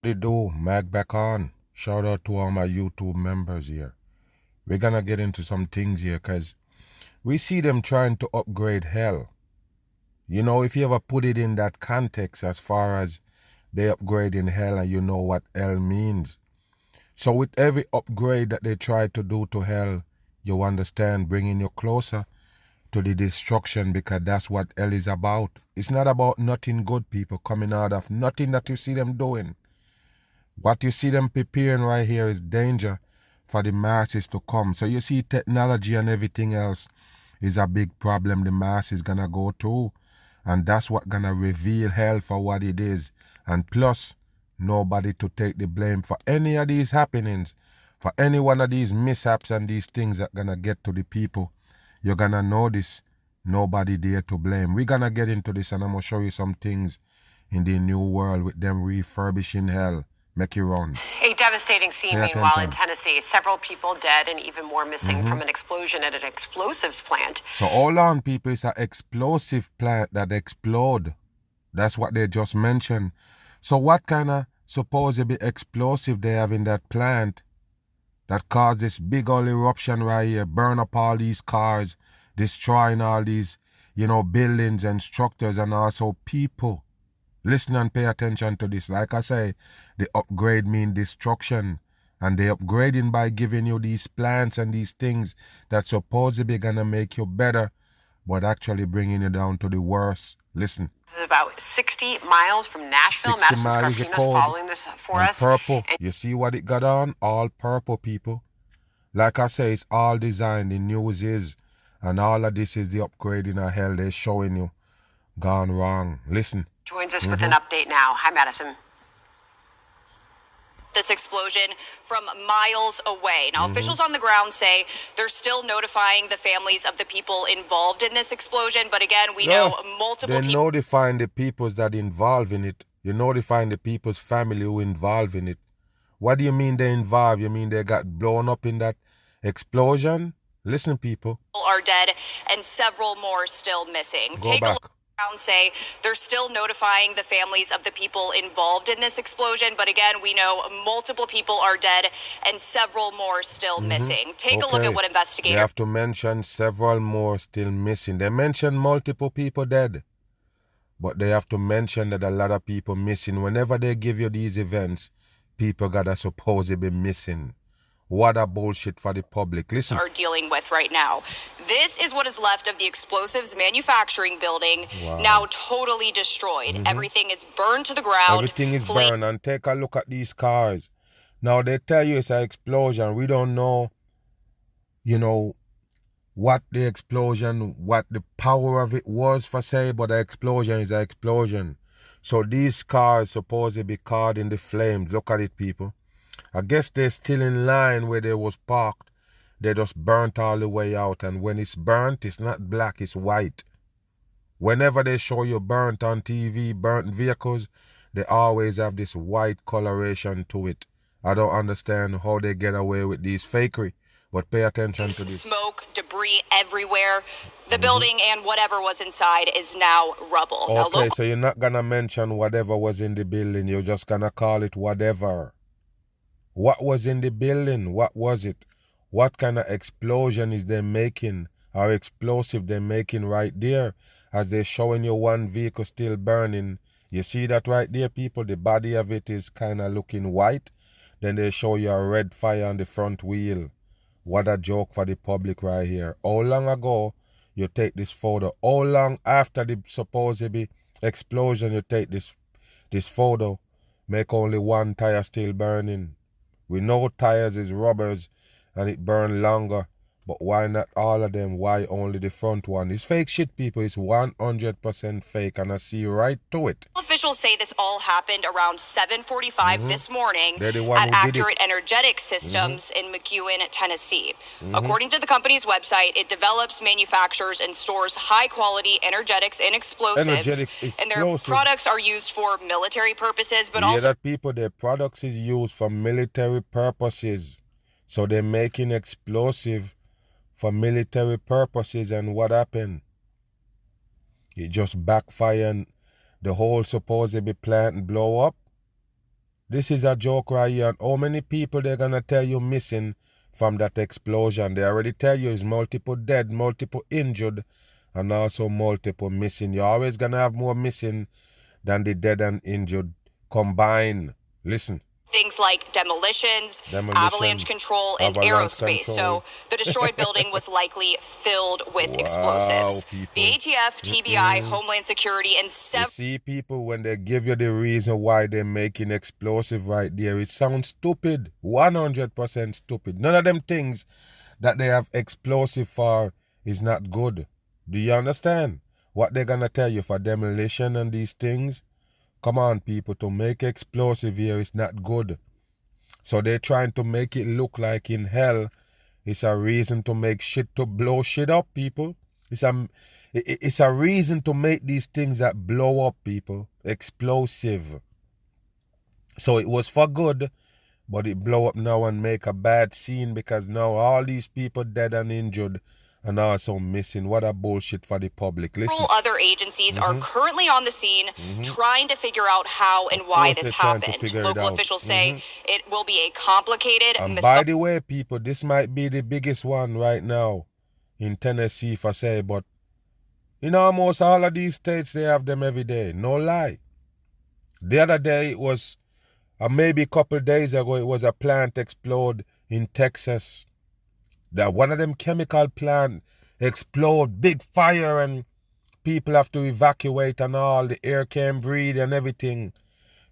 the do? Mag back on. Shout out to all my YouTube members here. We're gonna get into some things here because we see them trying to upgrade hell. You know, if you ever put it in that context as far as they upgrading hell and you know what hell means. So with every upgrade that they try to do to hell, you understand, bringing you closer to the destruction, because that's what hell is about. It's not about nothing good, people, coming out of nothing that you see them doing. What you see them preparing right here is danger for the masses to come. So you see technology and everything else is a big problem the masses gonna go through. And that's what gonna reveal hell for what it is. And plus, nobody to take the blame for any of these happenings, for any one of these mishaps and these things that gonna get to the people. You're gonna notice nobody there to blame. We're gonna get into this and I'm gonna show you some things in the new world with them refurbishing hell. Make you run. A devastating scene, meanwhile, in Tennessee. Several people dead and even more missing from an explosion at an explosives plant. So hold on, people. It's an explosive plant that explode. That's what they just mentioned. So what kind of supposedly explosive they have in that plant that caused this big old eruption right here, burn up all these cars, destroying all these, buildings and structures and also people? Listen and pay attention to this. Like I say, the upgrade mean destruction. And they upgrading by giving you these plants and these things that supposedly gonna make you better, but actually bringing you down to the worst. Listen. This is about 60 miles from Nashville. 60 Madison miles is Scarpino's cold. following this for And us. purple. You see what it got on? All purple, people. Like I say, it's all designed. The news is. And all of this is the upgrading of hell they're showing you. Gone wrong. Listen. Joins us with an update now. Hi, Madison. This explosion from miles away. Now, officials on the ground say they're still notifying the families of the people involved in this explosion. But again, we know multiple people. They're notifying the peoples that involved in it. You're notifying the people's family who involved in it. What do you mean they involved? You mean they got blown up in that explosion? Listen, people. Are dead and several more still missing. Go back. Say they're still notifying the families of the people involved in this explosion, but again, we know multiple people are dead and several more still missing. Take a look at what investigators. They have to mention several more still missing. They mention multiple people dead, but they have to mention that a lot of people missing. Whenever they give you these events, people gotta supposedly be missing. What a bullshit for the public. Listen. Are dealing with right now. This is what is left of the explosives manufacturing building, now totally destroyed. Everything is burned to the ground. Everything is burned. And take a look at these cars. Now they tell you it's an explosion. We don't know, what the explosion, what the power of it was for say, but the explosion is an explosion. So these cars supposed to be caught in the flames. Look at it, people. I guess they're still in line where they was parked. They just burnt all the way out. And when it's burnt, it's not black, it's white. Whenever they show you burnt on TV, burnt vehicles, they always have this white coloration to it. I don't understand how they get away with these fakery. But pay attention to this. Smoke, debris everywhere. The building and whatever was inside is now rubble. Okay, so you're not going to mention whatever was in the building. You're just going to call it whatever. What was in the building? What was it? What kind of explosion is they making or explosive they're making right there as they're showing you one vehicle still burning? You see that right there, people? The body of it is kind of looking white. Then they show you a red fire on the front wheel. What a joke for the public right here. How long ago you take this photo? How long after the supposedly explosion you take this photo? Make only one tire still burning. We know tires is rubbers and it burn longer, but why not all of them? Why only the front one? It's fake shit, people. It's 100% fake, and I see right to it. Officials say this all happened around 7:45 this morning at Accurate Energetic Systems in McEwen, Tennessee. According to the company's website, it develops, manufactures, and stores high-quality energetics and explosives. And their products are used for military purposes, but also... that, people, their products is used for military purposes. So they're making explosive for military purposes, and what happened? It just backfired and the whole supposedly plant blow up. This is a joke right here. And how many people they're going to tell you missing from that explosion? They already tell you it's multiple dead, multiple injured, and also multiple missing. You're always going to have more missing than the dead and injured combined. Listen. Things like demolitions, avalanche control, and aerospace. So the destroyed building was likely filled with explosives. People. The ATF, TBI, Homeland Security, and You see, people, when they give you the reason why they're making explosive right there, it sounds stupid. 100% stupid. None of them things that they have explosive for is not good. Do you understand? What they're going to tell you for demolition and these things? Come on, people, to make explosive here is not good. So they're trying to make it look like in hell it's a reason to make shit, to blow shit up, people. It's a reason to make these things that blow up, people, explosive. So it was for good, but it blow up now and make a bad scene because now all these people dead and injured and also missing. What a bullshit for the public. Listen. Several other agencies are currently on the scene trying to figure out how and why this happened. Local officials say it will be a complicated... And by the way, people, this might be the biggest one right now in Tennessee, for say, but in almost all of these states, they have them every day. No lie. The other day, it was, maybe a couple days ago, it was a plant explode in Texas. That one of them chemical plant explode, big fire, and people have to evacuate and all, the air can't breathe and everything.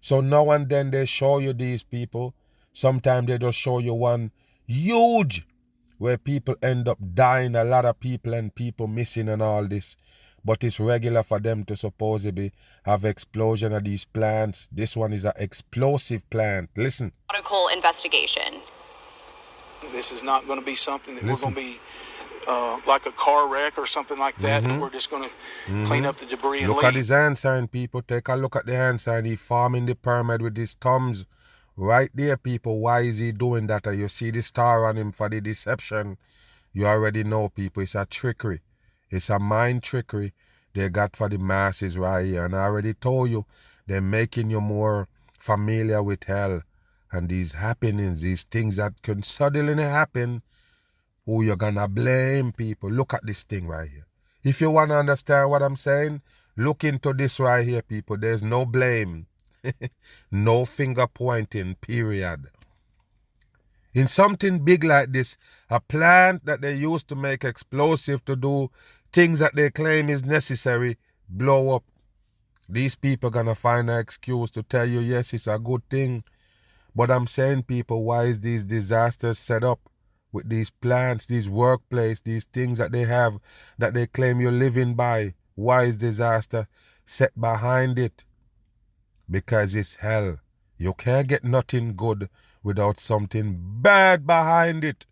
So now and then they show you these people. Sometimes they just show you one huge where people end up dying, a lot of people and people missing and all this. But it's regular for them to supposedly have explosion of these plants. This one is an explosive plant. Listen. Medical investigation. This is not going to be something that we're going to be like a car wreck or something like that. We're just going to clean up the debris and look leave. At his hand sign, people. Take a look at the hand sign. He forming the pyramid with his thumbs right there, people. Why is he doing that? And you see the star on him for the deception. You already know, people. It's a trickery. It's a mind trickery they got for the masses right here. And I already told you, they're making you more familiar with hell. And these happenings, these things that can suddenly happen, who you're gonna blame, people. Look at this thing right here. If you want to understand what I'm saying, look into this right here, people. There's no blame. No finger pointing, period. In something big like this, a plant that they used to make explosive to do things that they claim is necessary, blow up. These people gonna find an excuse to tell you, yes, it's a good thing. But I'm saying, people, why is these disasters set up with these plants, these workplaces, these things that they have that they claim you're living by? Why is disaster set behind it? Because it's hell. You can't get nothing good without something bad behind it.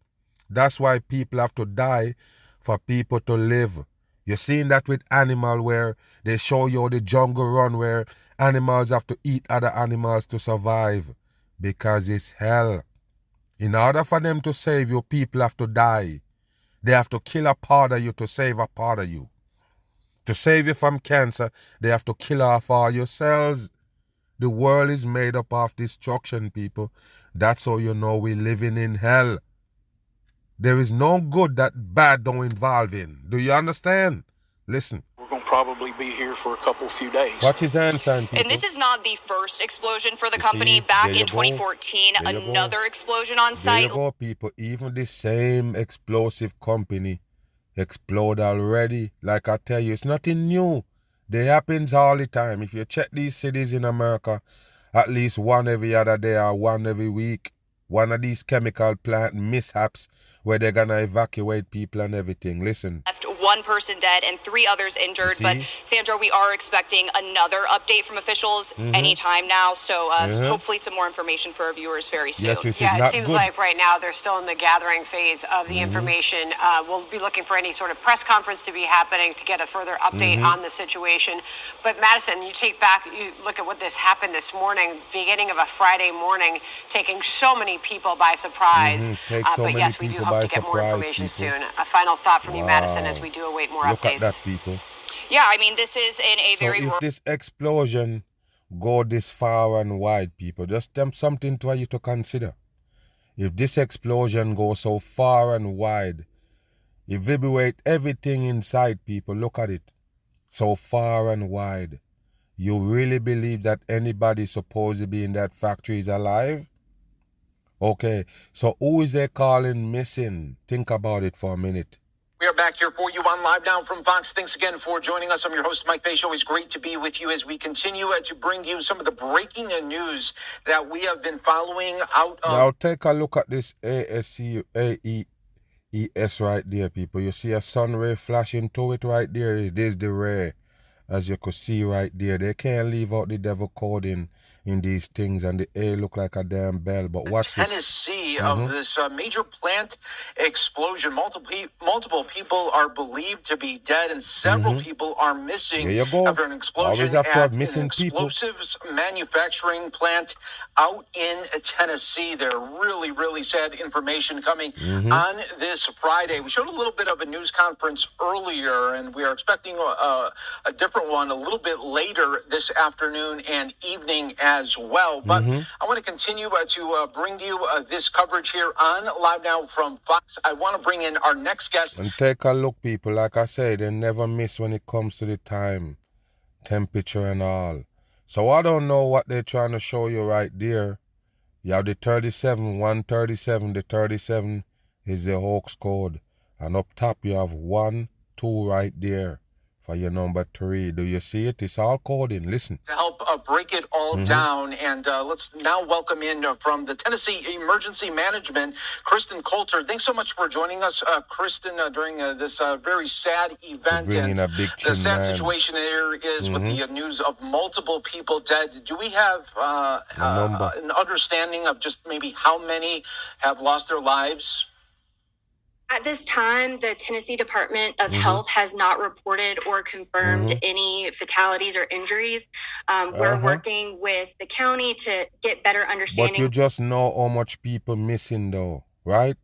That's why people have to die for people to live. You're seeing that with animal where they show you the jungle run where animals have to eat other animals to survive. Because it's hell. In order for them to save you, people have to die. They have to kill a part of you to save a part of you. To save you from cancer, they have to kill off all your cells. The world is made up of destruction, people. That's how you know we're living in hell. There is no good that bad don't involve in. Do you understand? Listen. We're going to probably be here for a few days. Watch his hand sign, people. And this is not the first explosion for the company. Back in 2014, another explosion on site. There you go, people. Even the same explosive company explode already. Like I tell you, it's nothing new. It happens all the time. If you check these cities in America, at least one every other day or one every week, one of these chemical plant mishaps where they're going to evacuate people and everything. Listen. Left one person dead and 3 others injured. But, Sandra, we are expecting another update from officials anytime now. So hopefully some more information for our viewers very soon. Yes, it seems like right now they're still in the gathering phase of the information. We'll be looking for any sort of press conference to be happening to get a further update on the situation. But, Madison, you look at what this happened this morning, beginning of a Friday morning, taking so many people by surprise. But yes, we do hope to get more information soon. A final thought from you, Madison, as we do await more updates. Look at that, people. Yeah, I mean, this is in a very... So if this explosion go this far and wide, people. Just something for you to consider. If this explosion goes so far and wide, evaporate everything inside, people. Look at it. So far and wide. You really believe that anybody supposed to be in that factory is alive? Okay, so who is they calling missing? Think about it for a minute. We are back here for you on Live Now from Fox. Thanks again for joining us. I'm your host, Mike Page. Always great to be with you as we continue to bring you some of the breaking news that we have been following out of. Now take a look at this AES right there, people. You see a sun ray flashing to it right there. It is the ray, as you could see right there. They can't leave out the devil coding in these things, and the A look like a damn bell. But watch Tennessee of this major plant explosion. Multiple people are believed to be dead, and several people are missing after an explosion at an explosives manufacturing plant out in Tennessee. There really sad information coming on this Friday. We showed a little bit of a news conference earlier, and we are expecting a different one a little bit later this afternoon and evening as well. But I want to continue to bring you this coverage here on Live Now from Fox. I want to bring in our next guest. And take a look, people. Like I say, they never miss when it comes to the time, temperature and all. So I don't know what they're trying to show you right there. You have the 37, 137. The 37 is the Hawks code. And up top you have 1, 2 right there for your number 3. Do you see it? It's all coding. Listen. To help break it all down, and let's now welcome in from the Tennessee Emergency Management, Kristen Coulter. Thanks so much for joining us, Kristen, during this very sad event. And the sad situation there is with the news of multiple people dead. Do we have an understanding of just maybe how many have lost their lives? At this time, the Tennessee Department of Health has not reported or confirmed any fatalities or injuries. We're working with the county to get better understanding. But you just know how much people missing though, right?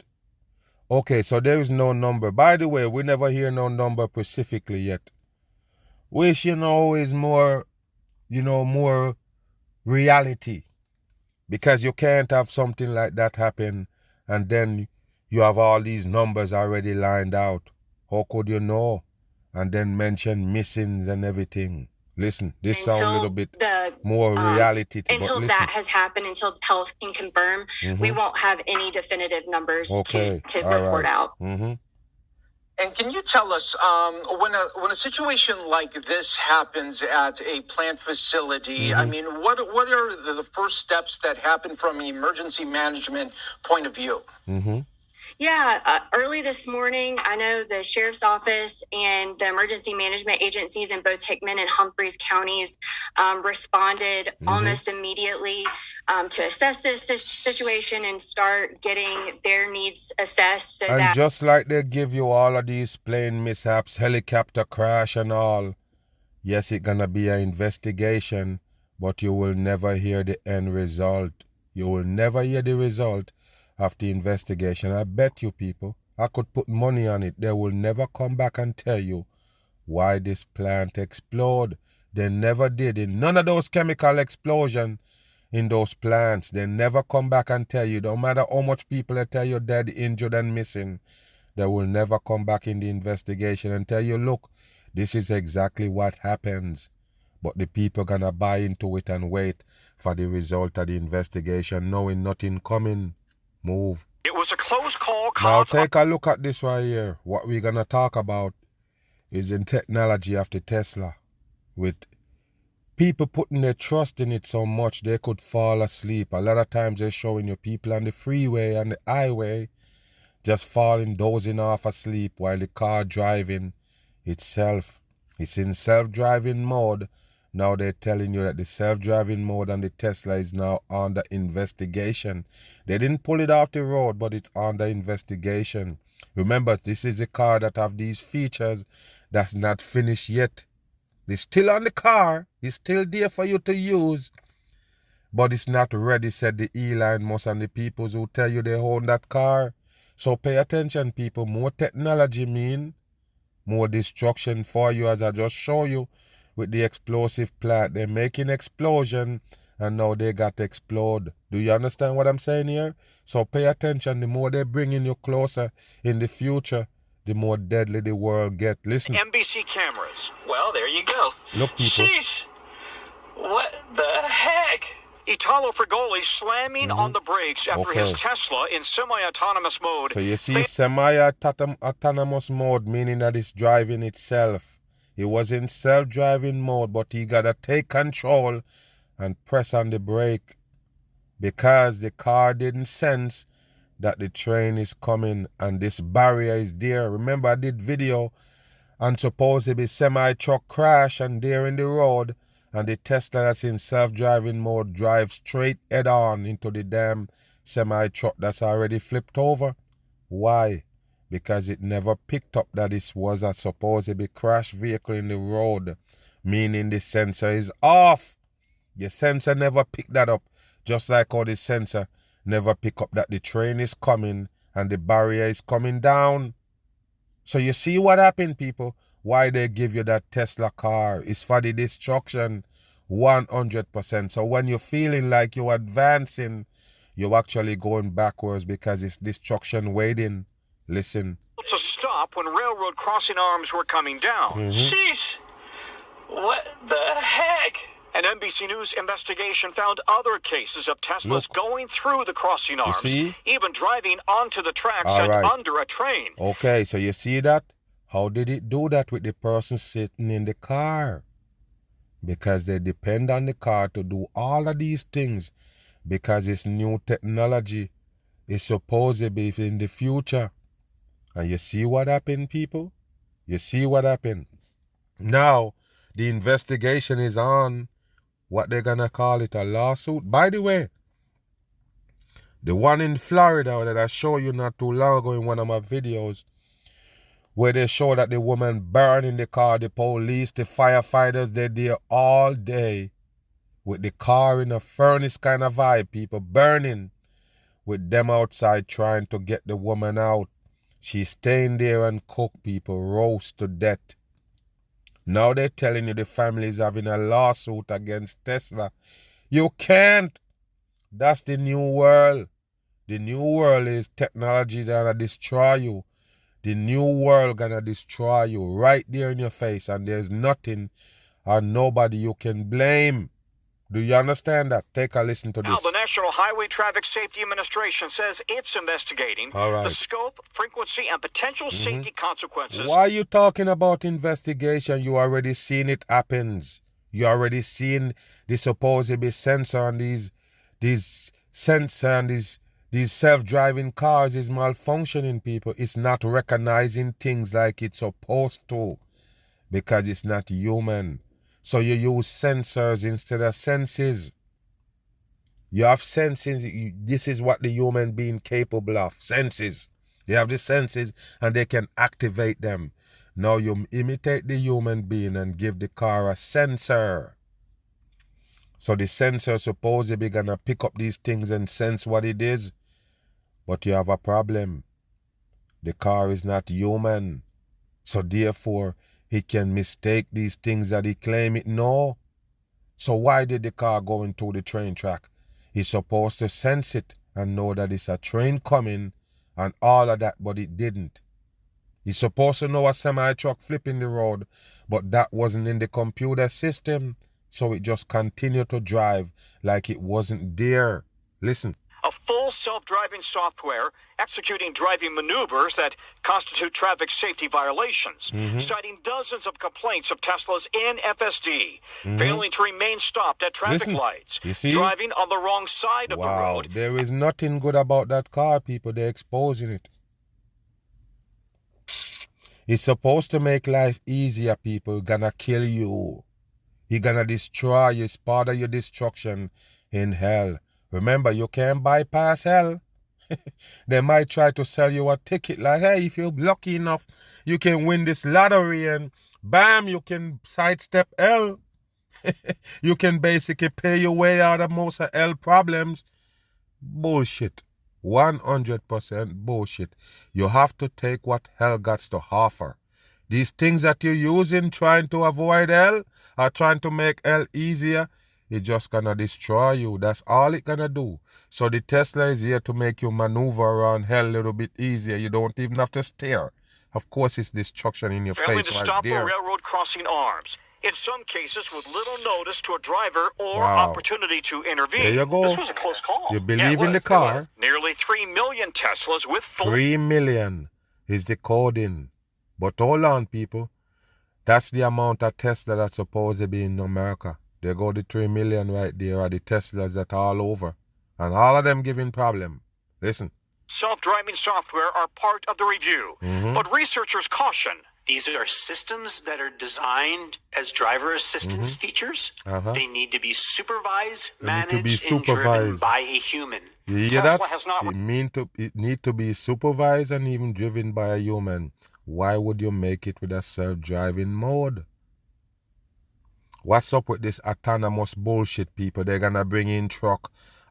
Okay, so there is no number. By the way, we never hear no number specifically yet. Which, is more, more reality. Because you can't have something like that happen and then you have all these numbers already lined out. How could you know? And then mention missings and everything. Listen, this sounds a little bit more reality. Until that has happened, until health can confirm, we won't have any definitive numbers to report out. And can you tell us, when a situation like this happens at a plant facility, I mean, what are the first steps that happen from an emergency management point of view? Yeah, early this morning, I know the sheriff's office and the emergency management agencies in both Hickman and Humphreys counties responded almost immediately to assess this situation and start getting their needs assessed. And just like they give you all of these plane mishaps, helicopter crash and all, yes, it's gonna be an investigation, but you will never hear the end result. You will never hear the result of the investigation. I bet you people, I could put money on it, they will never come back and tell you why this plant exploded. They never did. In none of those chemical explosions in those plants, they never come back and tell you. No matter how much people they tell you dead, injured and missing, they will never come back in the investigation and tell you, look, this is exactly what happens. But the people gonna buy into it and wait for the result of the investigation, knowing nothing coming. Move. It was a close call. Now take a look at this right here. What we're going to talk about is in technology of the Tesla. With people putting their trust in it so much they could fall asleep. A lot of times they're showing you people on the freeway and the highway just falling, dozing off asleep while the car driving itself. It's in self-driving mode. Now they're telling you that the self-driving mode on the Tesla is now under investigation. They didn't pull it off the road, but it's under investigation. Remember, this is a car that have these features that's not finished yet. It's still on the car. It's still there for you to use. But it's not ready, said the Elon Musk and the people who tell you they own that car. So pay attention, people. More technology mean more destruction for you, as I just show you. with the explosive plant. They're making explosion, and now they got to explode. Do you understand what I'm saying here? So pay attention. The more they're bringing you closer in the future, the more deadly the world get. Listen. NBC cameras. Well, there you go. Look, people. Sheesh. What the heck? Italo Frigoli slamming on the brakes after his Tesla in semi-autonomous mode. So you see, semi-autonomous mode, meaning that it's driving itself. It was in self-driving mode, but he got to take control and press on the brake because the car didn't sense that the train is coming and this barrier is there. Remember, I did video and supposedly semi-truck crash and there in the road, and the Tesla that's in self-driving mode drives straight head-on into the damn semi-truck that's already flipped over. Why? Because it never picked up that this was a supposedly crash vehicle in the road, meaning the sensor is off. The sensor never picked that up, just like how the sensor never pick up that the train is coming and the barrier is coming down. So you see what happened, people? Why they give you that Tesla car is for the destruction, 100%. So when you're feeling like you're advancing, you're actually going backwards because it's destruction waiting. Listen. To stop when railroad crossing arms were coming down. Sheesh. What the heck? An NBC News investigation found other cases of Teslas going through the crossing arms, even driving onto the tracks and under a train. Okay, so you see that? How did it do that with the person sitting in the car? Because they depend on the car to do all of these things because it's new technology. It's supposed to be in the future. And you see what happened, people? You see what happened? Now, the investigation is on. What they're gonna call it, a lawsuit. By the way, the one in Florida that I showed you not too long ago in one of my videos, where they show that the woman burned in the car, the police, the firefighters, they're there all day with the car in a furnace kind of vibe, people burning, with them outside trying to get the woman out. She's staying there and cook, people, roast to death. Now they're telling you the family is having a lawsuit against Tesla. You can't. That's the new world. The new world is technology gonna destroy you. The new world gonna destroy you right there in your face, and there's nothing or nobody you can blame. Do you understand that? Take a listen to this. Now, the National Highway Traffic Safety Administration says it's investigating the scope, frequency, and potential safety consequences. Why are you talking about investigation? You already seen it happens. You already seen the supposed sensor on these sensor and these self-driving cars is malfunctioning, people. It's not recognizing things like it's supposed to because it's not human. So you use sensors instead of senses. You have senses. This is what the human being capable of. Senses. They have the senses and they can activate them. Now you imitate the human being and give the car a sensor. So the sensor supposedly gonna pick up these things and sense what it is. But you have a problem. The car is not human. So therefore, he can mistake these things that he claim it know. So why did the car go into the train track? He's supposed to sense it and know that it's a train coming and all of that, but it didn't. He's supposed to know a semi-truck flipping the road, but that wasn't in the computer system. So it just continued to drive like it wasn't there. Listen. A full self-driving software executing driving maneuvers that constitute traffic safety violations, citing dozens of complaints of Teslas in FSD, failing to remain stopped at traffic lights, driving on the wrong side of the road. There is nothing good about that car, people. They're exposing it. It's supposed to make life easier, people. Gonna kill you. He's gonna destroy you. It's part of your destruction in hell. Remember, you can't bypass hell. They might try to sell you a ticket like, hey, if you're lucky enough, you can win this lottery and bam, you can sidestep hell. You can basically pay your way out of most of hell problems. Bullshit. 100% bullshit. You have to take what hell got to offer. These things that you're using, trying to avoid hell, or trying to make hell easier, it's just gonna destroy you. That's all it's gonna do. So the Tesla is here to make you maneuver around hell a little bit easier. You don't even have to steer. Of course, it's destruction in your Failing face to stop right there. a railroad crossing arms. In some cases, with little notice to a driver or Wow. opportunity to intervene. There you go. This was a close call. You believe in the car. Nearly 3 million Teslas with full 3 million is the coding. But hold on, people. That's the amount of Tesla that's supposed to be in America. There go the 3 million right there are the Teslas that are all over. And all of them giving problem. Listen. self-driving software are part of the review. But researchers caution. These are systems that are designed as driver assistance features. They need to be supervised, managed, and driven by a human. You hear Tesla that? has not. It need to be supervised and even driven by a human. Why would you make it with a self-driving mode? What's up with this autonomous bullshit, people? They're gonna bring in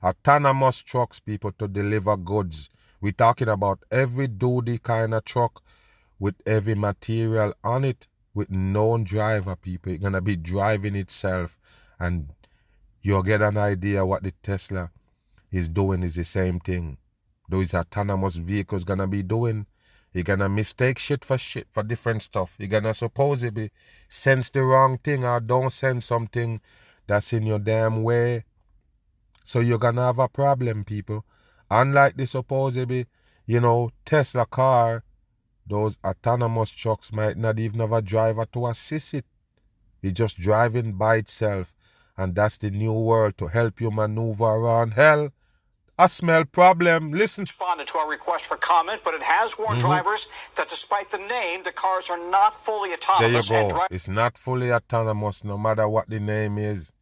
autonomous trucks, people, to deliver goods. We're talking about every duty kind of truck with every material on it, with no driver, people. It's gonna be driving itself, and you'll get an idea what the Tesla is doing is the same thing. Those autonomous vehicles gonna be doing. You're gonna mistake shit for different stuff. You're gonna supposedly sense the wrong thing or don't sense something that's in your damn way. So you're gonna have a problem, people. Unlike the supposedly, Tesla car, those autonomous trucks might not even have a driver to assist it. It's just driving by itself. And that's the new world to help you maneuver around hell. I smell problem. Listen. Responded to our request for comment, but it has warned drivers that despite the name, the cars are not fully autonomous. There you go. It's not fully autonomous no matter what the name is.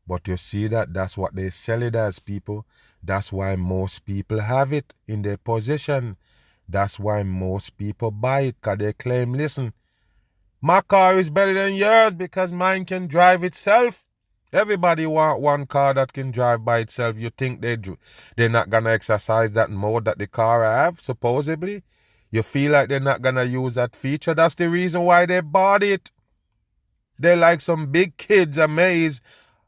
But you see that's what they sell it as, people. That's why most people have it in their possession. That's why most people buy it, because they claim, listen, my car is better than yours because mine can drive itself. Everybody want one car that can drive by itself. You think they're not going to exercise that mode that the car have, supposedly? You feel like they're not going to use that feature? That's the reason why they bought it. They're like some big kids amazed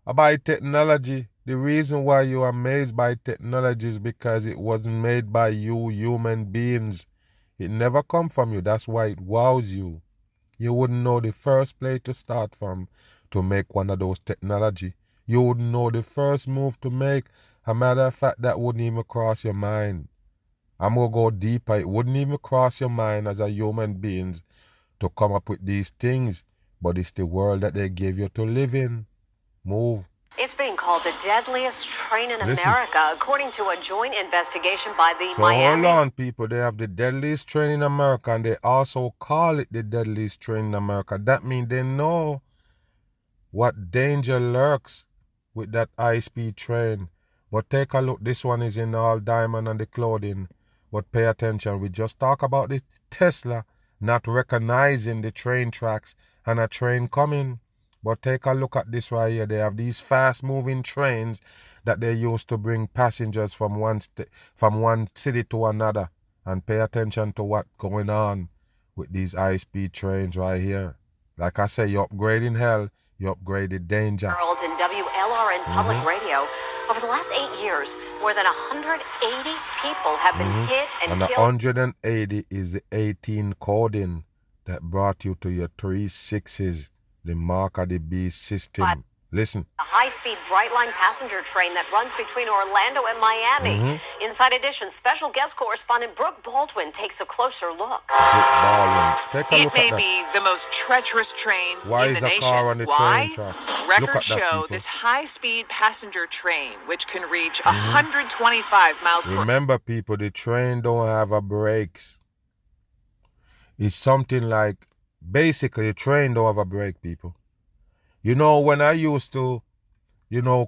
by technology. The reason why you're amazed by technology is because it wasn't made by you human beings. It never come from you. That's why it wows you. You wouldn't know the first place to start from to make one of those technology. You wouldn't know the first move to make. As a matter of fact, that wouldn't even cross your mind. I'm going to go deeper. It wouldn't even cross your mind as a human beings to come up with these things. But it's the world that they gave you to live in. Move. It's being called the deadliest train in America, according to a joint investigation by the Miami. Hold on, people. They have the deadliest train in America, and they also call it the deadliest train in America. That means they know what danger lurks with that high-speed train. But take a look. This one is in all diamond and the clothing. But pay attention. We just talk about the Tesla not recognizing the train tracks and a train coming. But take a look at this right here. They have these fast-moving trains that they use to bring passengers from one city to another. And pay attention to what's going on with these high-speed trains right here. Like I say, you're upgrading hell, you upgraded danger. Worlds in WLRN Public Radio. Over the last 8 years, more than 180 people have been hit and killed. 180 is the 18 coding that brought you to your 3 6s. The mark of the beast system. Listen. A high-speed Brightline passenger train that runs between Orlando and Miami. Inside Edition special guest correspondent Brooke Baldwin takes a closer look. It may be the most treacherous train in the nation. Why? Records show this high-speed passenger train, which can reach 125 miles per hour. Remember, people, the train don't have a brakes. It's something like, basically, a train don't have a brake, people. When I used to,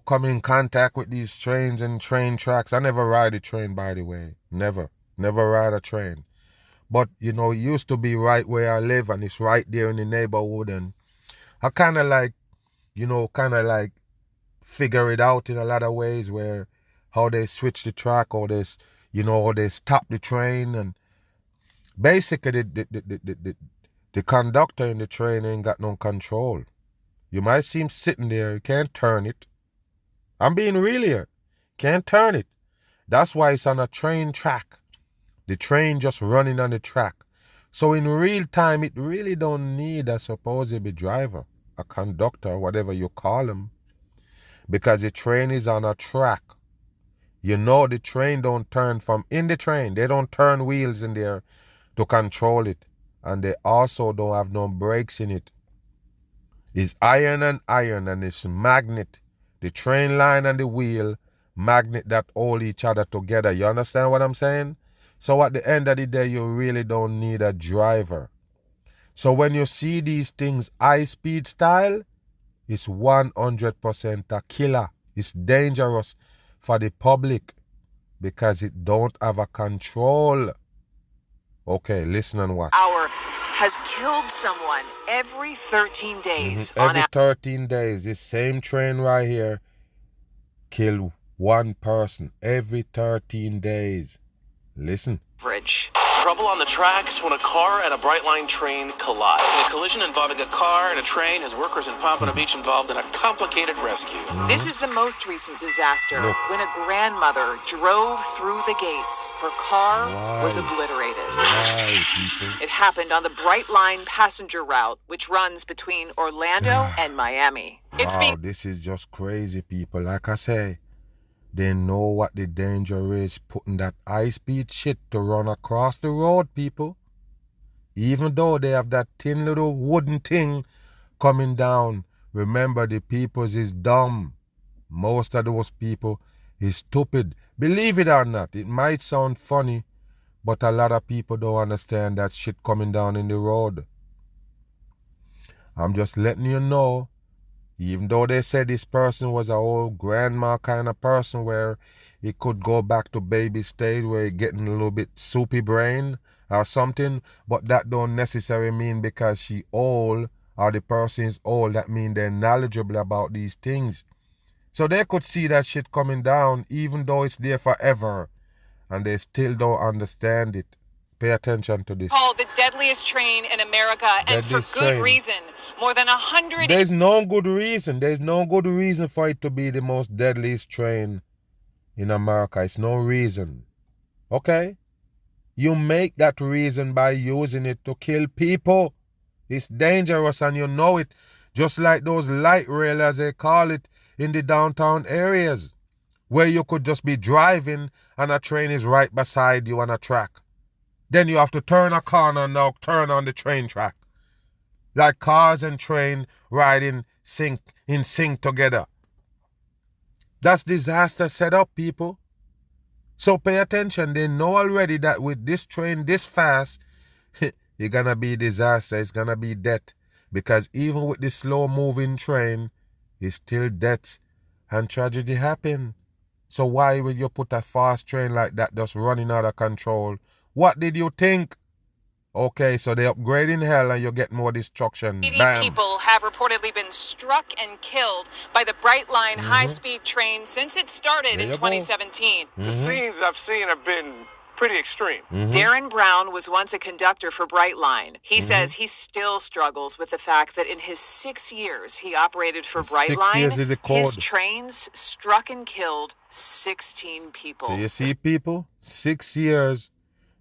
come in contact with these trains and train tracks, I never ride a train, by the way. Never ride a train. But, it used to be right where I live, and it's right there in the neighborhood, and I kind of like figure it out in a lot of ways where how they switch the track or this, how they stop the train, and basically The conductor in the train ain't got no control. You might see him sitting there, you can't turn it. I'm being real here. Can't turn it. That's why it's on a train track. The train just running on the track. So in real time, it really don't need a supposed driver, a conductor, whatever you call him. Because the train is on a track. You know the train don't turn from in the train. They don't turn wheels in there to control it. And they also don't have no brakes in it. It's iron and it's magnet. The train line and the wheel, magnet that hold each other together. You understand what I'm saying? So at the end of the day, you really don't need a driver. So when you see these things high-speed style, it's 100% a killer. It's dangerous for the public because it don't have a control. Okay, listen and watch. Hour has killed someone every 13 days. Every 13 days, this same train right here kill one person every 13 days. Listen. Average. Trouble on the tracks when a car and a Brightline train collide. A collision involving a car and a train has workers in Pompano Beach involved in a complicated rescue. This is the most recent disaster when a grandmother drove through the gates. Her car was obliterated. It happened on the Brightline passenger route, which runs between Orlando and Miami. This is just crazy, people. Like I say, they know what the danger is putting that high-speed shit to run across the road, people. Even though they have that thin little wooden thing coming down, remember the peoples is dumb. Most of those people is stupid. Believe it or not, it might sound funny, but a lot of people don't understand that shit coming down in the road. I'm just letting you know. Even though they said this person was an old grandma kind of person where he could go back to baby stage where he getting a little bit soupy brain or something, but that don't necessarily mean because she old or the person is old, that mean they're knowledgeable about these things. So they could see that shit coming down even though it's there forever and they still don't understand it. Pay attention to this. Called the deadliest train in America, and for good reason. More than 100... There's no good reason. There's no good reason for it to be the most deadliest train in America. It's no reason. Okay? You make that reason by using it to kill people. It's dangerous and you know it. Just like those light rail, as they call it, in the downtown areas, where you could just be driving and a train is right beside you on a track. Then you have to turn a corner and now turn on the train track. Like cars and train riding in sync together. That's disaster set up, people. So pay attention. They know already that with this train this fast, it's gonna be disaster. It's gonna be death. Because even with the slow moving train, it's still death and tragedy happen. So why would you put a fast train like that just running out of control? What did you think? Okay, so they're upgrading hell and you get more destruction. 80 people have reportedly been struck and killed by the Brightline high-speed train since it started in 2017. The scenes I've seen have been pretty extreme. Darren Brown was once a conductor for Brightline. He says he still struggles with the fact that in his 6 years he operated for Brightline, his trains struck and killed 16 people. So you see, people, 6 years.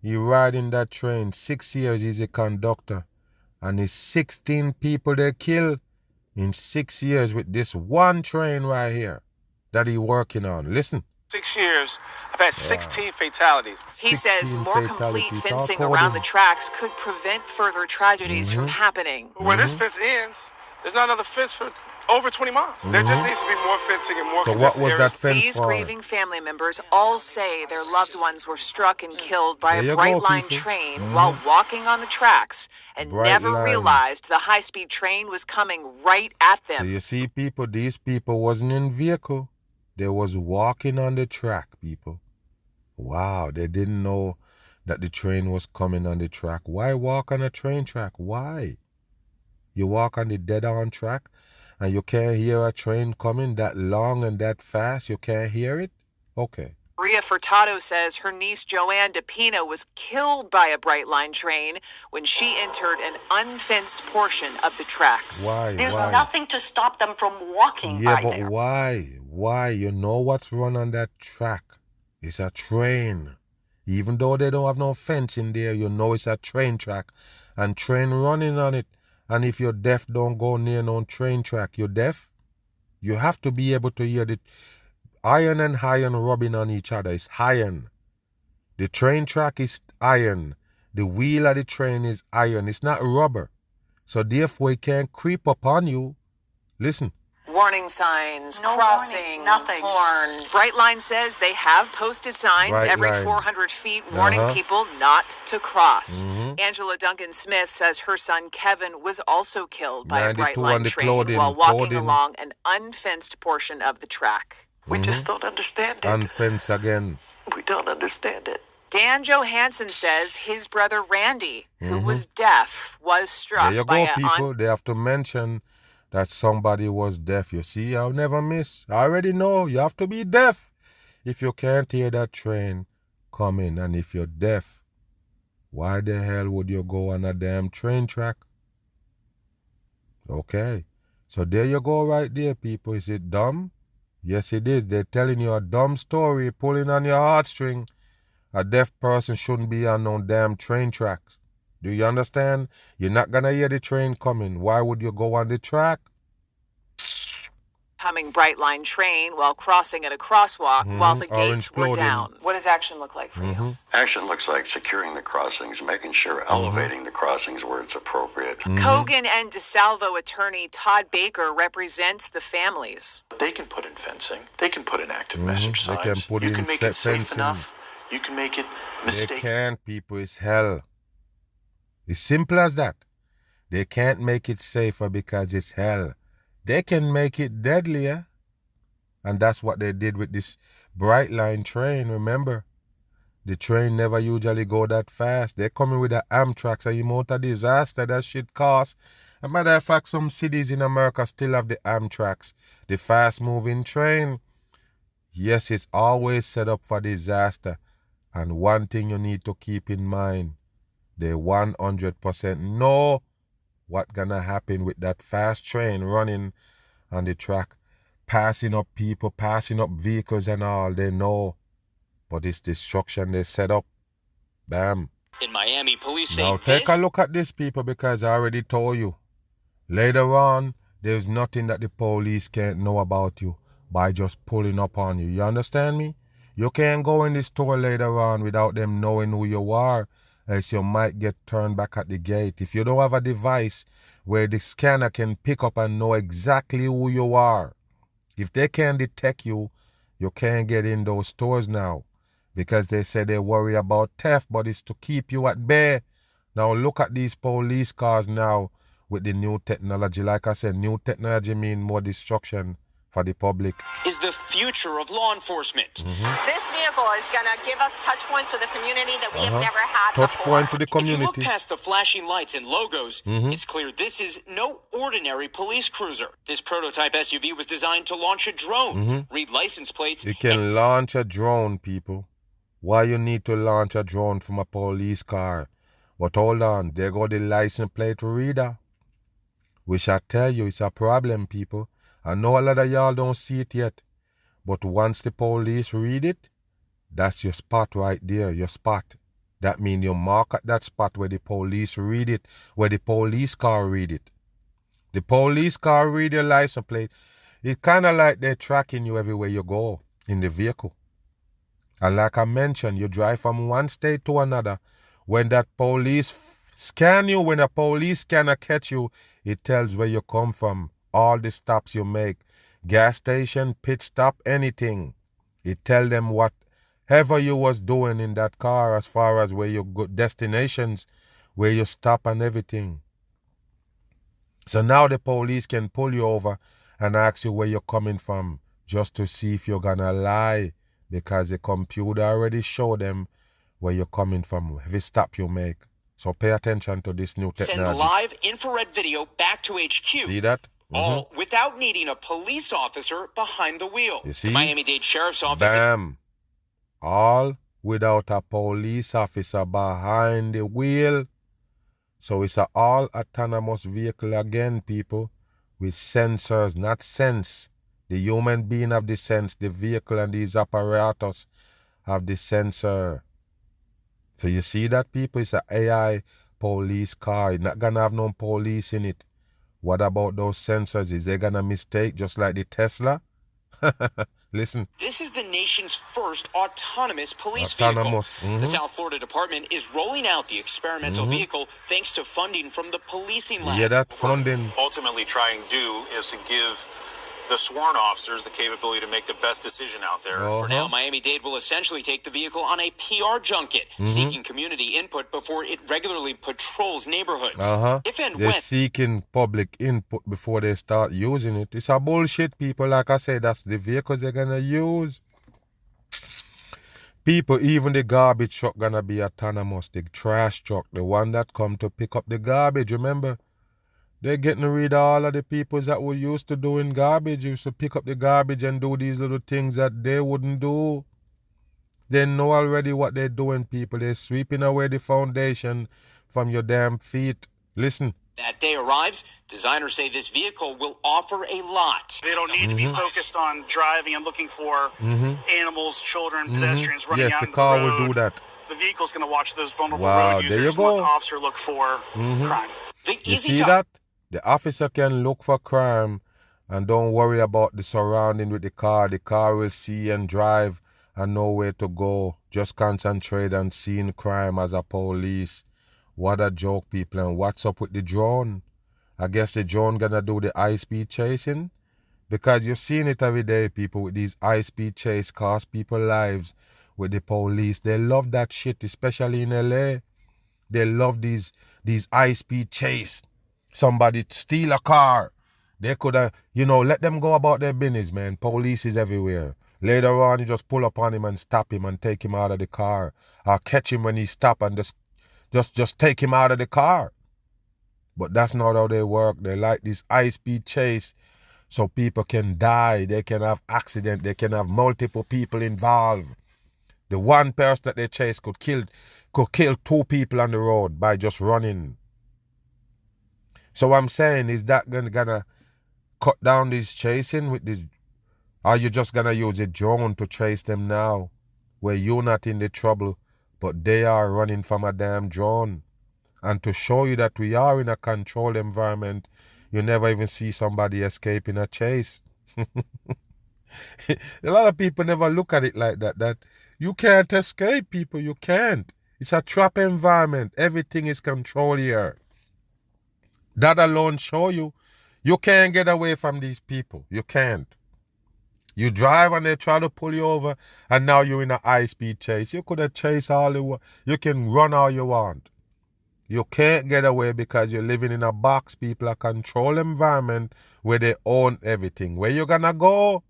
You ride in that train, 6 years he's a conductor. And it's 16 people they kill in 6 years with this one train right here that he working on. Listen. 6 years, I've had 16 fatalities. He says more complete fencing around the tracks could prevent further tragedies from happening. Where this fence ends, there's not another fence for over 20 miles. There just needs to be more fencing and more congested areas. That fence These grieving family members all say their loved ones were struck and killed by a Brightline train while walking on the tracks and never realized the high-speed train was coming right at them. So you see, people, these people wasn't in vehicle. They was walking on the track, people. Wow, they didn't know that the train was coming on the track. Why walk on a train track? Why? You walk on the dead-on track and you can't hear a train coming that long and that fast? You can't hear it? Okay. Maria Furtado says her niece Joanne DePina was killed by a Brightline train when she entered an unfenced portion of the tracks. Why? There's nothing to stop them from walking by there. Yeah, but why? Why? You know what's run on that track? It's a train. Even though they don't have no fence in there, you know it's a train track. And train running on it. And if you're deaf, don't go near no train track. You're deaf? You have to be able to hear the iron and iron rubbing on each other. It's iron. The train track is iron. The wheel of the train is iron. It's not rubber. So therefore it can't creep upon you. Listen. Warning signs, No crossing, warning, nothing. horn. Brightline says they have posted signs every 400 feet warning people not to cross. Angela Duncan Smith says her son Kevin was also killed by a Brightline train while walking along an unfenced portion of the track. We just don't understand it. Unfenced again. We don't understand it. Dan Johansson says his brother Randy, who was deaf, was struck There you by go, people. They have to mention that somebody was deaf. You see, I'll never miss. I already know you have to be deaf if you can't hear that train coming. And if you're deaf, why the hell would you go on a damn train track? Okay. So there you go right there, people. Is it dumb? Yes, it is. They're telling you a dumb story, pulling on your heartstring. A deaf person shouldn't be on no damn train tracks. Do you understand? You're not going to hear the train coming. Why would you go on the track? Coming Brightline train while crossing at a crosswalk while the gates were down. What does action look like for you? Action looks like securing the crossings, making sure elevating the crossings where it's appropriate. Kogan and DeSalvo attorney Todd Baker represents the families. They can put in fencing. They can put in active message signs. You can make it safe enough. You can make it They can't, people. It's hell. It's simple as that. They can't make it safer because it's hell. They can make it deadlier. And that's what they did with this Brightline train, remember? The train never usually go that fast. They're coming with the Amtrak, so you amount of disaster that shit cause. As a matter of fact, some cities in America still have the Amtraks, the fast-moving train. Yes, it's always set up for disaster. And one thing you need to keep in mind, they 100% know what's gonna happen with that fast train running on the track, passing up people, passing up vehicles and all. They know. But it's destruction they set up. Bam. In Miami, police say now take a look at this, people, because I already told you. Later on, there's nothing that the police can't know about you by just pulling up on you. You understand me? You can't go in the store later on without them knowing who you are, else you might get turned back at the gate. If you don't have a device where the scanner can pick up and know exactly who you are, if they can't detect you, you can't get in those stores now. Because they say they worry about theft, but it's to keep you at bay. Now look at these police cars now with the new technology. Like I said, new technology means more destruction for the public. Is the future of law enforcement. This vehicle is going to give us touch points with the community that we have never had touch before. point to the community. If you look past the flashing lights and logos, it's clear this is no ordinary police cruiser. This prototype SUV was designed to launch a drone, read license plates. It can launch a drone, people. Why you need to launch a drone from a police car? But hold on, there go the license plate reader. Which I tell you, it's a problem, people. I know a lot of y'all don't see it yet. But once the police read it, that's your spot right there, your spot. That means you mark at that spot where the police read it, where the police car read it. The police car read your license plate. It's kind of like they're tracking you everywhere you go in the vehicle. And like I mentioned, you drive from one state to another. When that police scan you, when a police scanner catch you, it tells where you come from. All the stops you make. Gas station, pit stop, anything. It tell them whatever you was doing in that car as far as where you go, destinations, where you stop and everything. So now the police can pull you over and ask you where you're coming from just to see if you're gonna lie. Because the computer already showed them where you're coming from, every stop you make. So pay attention to this new technology. Send live infrared video back to HQ. See that? All without needing a police officer behind the wheel. You see? The Miami-Dade Sheriff's Office. Bam. All without a police officer behind the wheel. So it's a all autonomous vehicle again, people, with sensors, not sense. The human being have the sense, the vehicle and these apparatus have the sensor. So you see that, people? It's an AI police car. It's not gonna have no police in it. What about those sensors? Is they gonna mistake just like the Tesla? Listen. This is the nation's first autonomous police vehicle. The South Florida Department is rolling out the experimental vehicle thanks to funding from the policing lab. Yeah, that funding. Ultimately trying to do is to give the sworn officers the capability to make the best decision out there. For now, Miami-Dade will essentially take the vehicle on a PR junket, seeking community input before it regularly patrols neighborhoods. If and They're when seeking public input before they start using it. It's a bullshit, people. Like I said, that's the vehicles they're gonna use. People, even the garbage truck gonna be autonomous. The trash truck, the one that come to pick up the garbage, remember? They're getting rid of all of the people that were used to doing garbage, used to pick up the garbage and do these little things that they wouldn't do. They know already what they're doing, people. They're sweeping away the foundation from your damn feet. Listen. that day arrives, designers say this vehicle will offer a lot. They don't need to be focused on driving and looking for animals, children, pedestrians running out the in car the road. will do that. The vehicle's going to watch those vulnerable Wow, road there you users. go. Let the officer look for crime. You see that? The officer can look for crime and don't worry about the surrounding with the car. The car will see and drive and know where to go. Just concentrate on seeing crime as a police. What a joke, people. And what's up with the drone? I guess the drone gonna do the high-speed chasing? Because you're seeing it every day, people, with these high-speed chase cost people lives with the police. They love that shit, especially in LA. They love these high-speed chase. Somebody steal a car. They could have, let them go about their business, man. Police is everywhere. Later on, you just pull up on him and stop him and take him out of the car. Or catch him when he stop and just take him out of the car. But that's not how they work. They like this high-speed chase so people can die. They can have accident. They can have multiple people involved. The one person that they chase could kill 2 people on the road by just running. So what I'm saying, is that gonna cut down this chasing with this? Are you just gonna use a drone to chase them now, where you're not in the trouble, but they are running from a damn drone? And to show you that we are in a controlled environment, you never even see somebody escaping a chase. A lot of people never look at it like that. That you can't escape, people. You can't. It's a trap environment. Everything is controlled here. That alone show you can't get away from these people. You can't. You drive and they try to pull you over, and now you're in a high-speed chase. You could have chased all you want. You can run all you want. You can't get away because you're living in a box, people, a controlled environment where they own everything. Where you gonna go?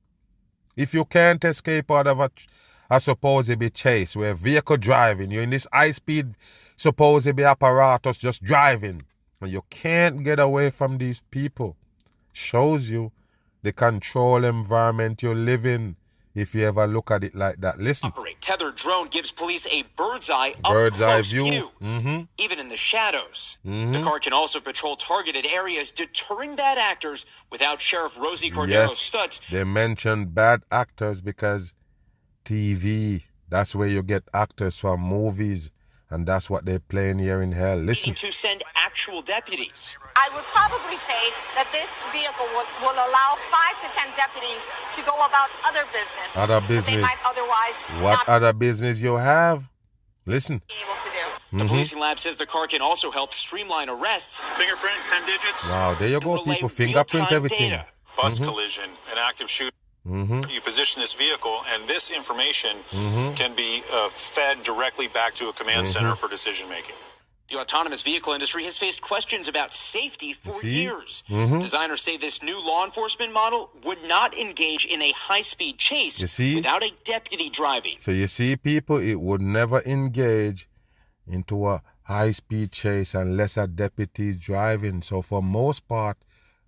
If you can't escape out of a supposed chase, where vehicle driving, you're in this high-speed supposed apparatus just driving, and you can't get away from these people. Shows you the control environment you live in, if you ever look at it like that. Listen. Tethered drone gives police a bird's eye view, even in the shadows. The car can also patrol targeted areas, deterring bad actors without Sheriff Rosie Cordero Stutz. They mentioned bad actors because TV, that's where you get actors from movies, and that's what they're playing here in hell. Listen. To send actual deputies. I would probably say that this vehicle will allow 5 to 10 deputies to go about other business. Other business. That they might otherwise what not other business you have? Listen. be able to do. The policing lab says the car can also help streamline arrests. Fingerprint, 10 digits. Wow, there you go, people. Fingerprint everything. Data. Bus collision, an active shooter. You position this vehicle, and this information can be fed directly back to a command center for decision making. The autonomous vehicle industry has faced questions about safety for years. Designers say this new law enforcement model would not engage in a high-speed chase without a deputy driving. So you see, people, it would never engage into a high-speed chase unless a deputy is driving. So for most part,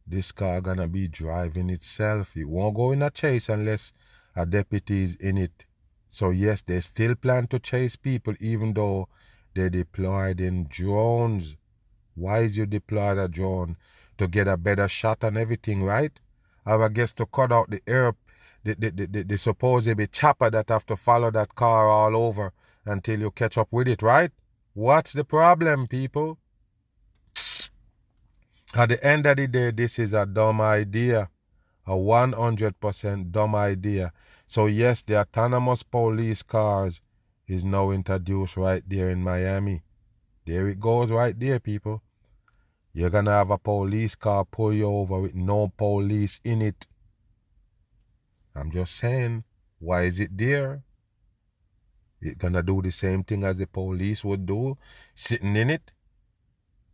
this car gonna be driving itself. It won't go in a chase unless a deputy is in it. So yes, they still plan to chase people even though they deployed in drones. Why is you deployed a drone? To get a better shot and everything, right? Or I guess to cut out the supposed chopper that have to follow that car all over until you catch up with it, right? What's the problem, people? At the end of the day, this is a dumb idea. A 100% dumb idea. So yes, the autonomous police cars is now introduced right there in Miami. There it goes right there, people. You're going to have a police car pull you over with no police in it. I'm just saying, why is it there? It's going to do the same thing as the police would do, sitting in it.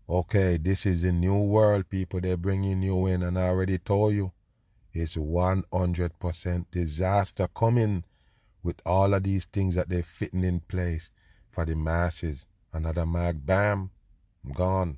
Okay, this is a new world, people. They're bringing you in, and I already told you. It's 100% disaster coming with all of these things that they're fitting in place for the masses. Another mag, bam, gone.